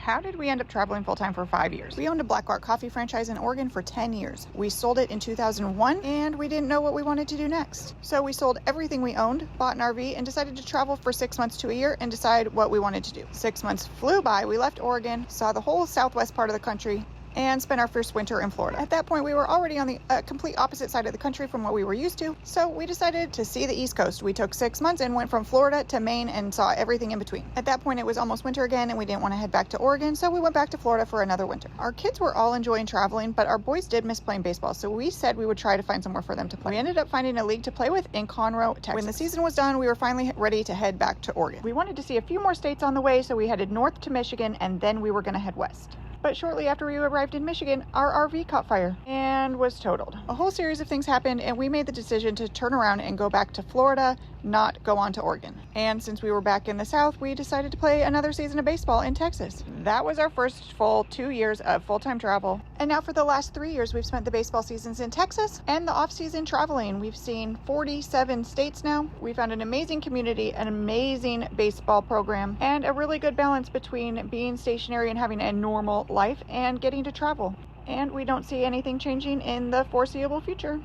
How did we end up traveling full-time for 5 years? We owned a Black Art coffee franchise in Oregon for 10 years. We sold it in 2001 and we didn't know what we wanted to do next. So we sold everything we owned, bought an RV, and decided to travel for 6 months to a year and decide what we wanted to do. 6 months flew by. We left Oregon, saw the whole southwest part of the country, and spent our first winter in Florida. At that point, we were already on the complete opposite side of the country from what we were used to, so we decided to see the East Coast. We took 6 months and went from Florida to Maine and saw everything in between. At that point, it was almost winter again, and we didn't want to head back to Oregon, so we went back to Florida for another winter. Our kids were all enjoying traveling, but our boys did miss playing baseball, so we said we would try to find somewhere for them to play. We ended up finding a league to play with in Conroe, Texas. When the season was done, we were finally ready to head back to Oregon. We wanted to see a few more states on the way, so we headed north to Michigan, and then we were going to head west. But shortly after we arrived in Michigan, our RV caught fire and was totaled. A whole series of things happened, and we made the decision to turn around and go back to Florida, not go on to Oregon. And since we were back in the South, we decided to play another season of baseball in Texas. That was our first full 2 years of full-time travel. And now for the last 3 years, we've spent the baseball seasons in Texas and the off-season traveling. We've seen 47 states now. We found an amazing community, an amazing baseball program, and a really good balance between being stationary and having a normal life and getting to travel. And we don't see anything changing in the foreseeable future.